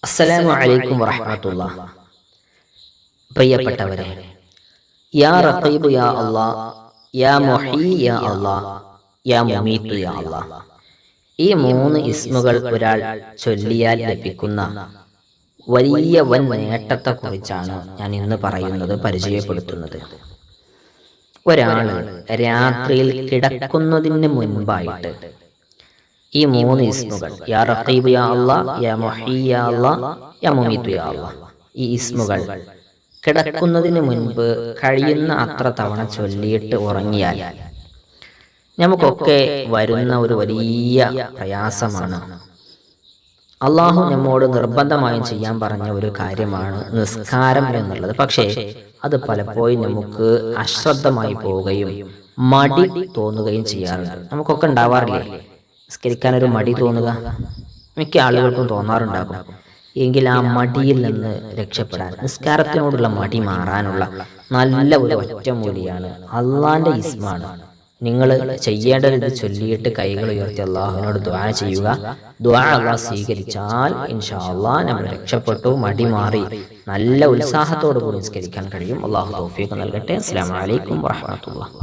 അസ്സലാമു അലൈക്കും വറഹ്മത്തുള്ളാഹി. പ്രിയപ്പെട്ടവരെ, യാ റഖീബ് യാ അല്ലാഹ്, യാ മുഹീ യാ അല്ലാഹ്, യാ മുമീത്ത് യാ അല്ലാഹ്, ഈ മൂന്ന് ഇസ്മുകൾ ഒരാൾ ചൊല്ലിയാൽ ലഭിക്കുന്ന വലിയ വൻ നേട്ടത്തെക്കുറിച്ചാണ് ഞാൻ ഇന്ന് പറയുന്നത്, പരിചയപ്പെടുത്തുന്നത്. ഒരാൾ രാത്രിയിൽ കിടക്കുന്നതിന് മുൻപായിട്ട് ഈ മൂന്ന് ഇസ്മുകൾ, യാ റഖീബ് യാ അല്ലാഹ്, യാ മുഹീ യാ അല്ലാഹ്, യാ മുമീത്ത് യാ അല്ലാഹ്, ഈ ഇസ്മുകൾ കിടക്കുന്നതിന് മുൻപ് കഴിയുന്ന അത്ര തവണ ചൊല്ലിയിട്ട് ഉറങ്ങിയാൽ നമുക്കൊക്കെ വരുന്ന ഒരു വലിയ പ്രയാസമാണ്. അള്ളാഹു നമ്മോട് നിർബന്ധമായും ചെയ്യാൻ പറഞ്ഞ ഒരു കാര്യമാണ് നിസ്കാരം എന്നുള്ളത്. പക്ഷേ അത് പലപ്പോഴും നമുക്ക് അശ്രദ്ധമായി പോവുകയും മടി തോന്നുകയും ചെയ്യാറുണ്ട്. നമുക്കൊക്കെ ഉണ്ടാവാറില്ലേ നിസ്കരിക്കാനൊരു മടി തോന്നുക? മിക്ക ആളുകൾക്കും തോന്നാറുണ്ടാകും. എങ്കിൽ ആ മടിയിൽ നിന്ന് രക്ഷപ്പെടാൻ, നിസ്കാരത്തിനോടുള്ള മടി മാറാനുള്ള നല്ല ഒരു ഒറ്റമൂലിയാണ്, അള്ളാന്റെ ഇസ്മാണ്. നിങ്ങൾ ചെയ്യേണ്ടത് ഇത് ചൊല്ലിയിട്ട് കൈകൾ ഉയർത്തി അള്ളാഹുവിനോട് ദുആ ചെയ്യുക. ദുആ അള്ളാഹ് സ്വീകരിച്ചാൽ ഇൻഷാ അള്ളാഹ് നമ്മൾ രക്ഷപ്പെട്ടു, മടി മാറി നല്ല ഉത്സാഹത്തോടു കൂടി നിസ്കരിക്കാൻ കഴിയും. അള്ളാഹു തൗഫീഖ് നൽകട്ടെ. അസ്സലാമു അലൈക്കും വറഹ്മത്തുള്ളാഹി.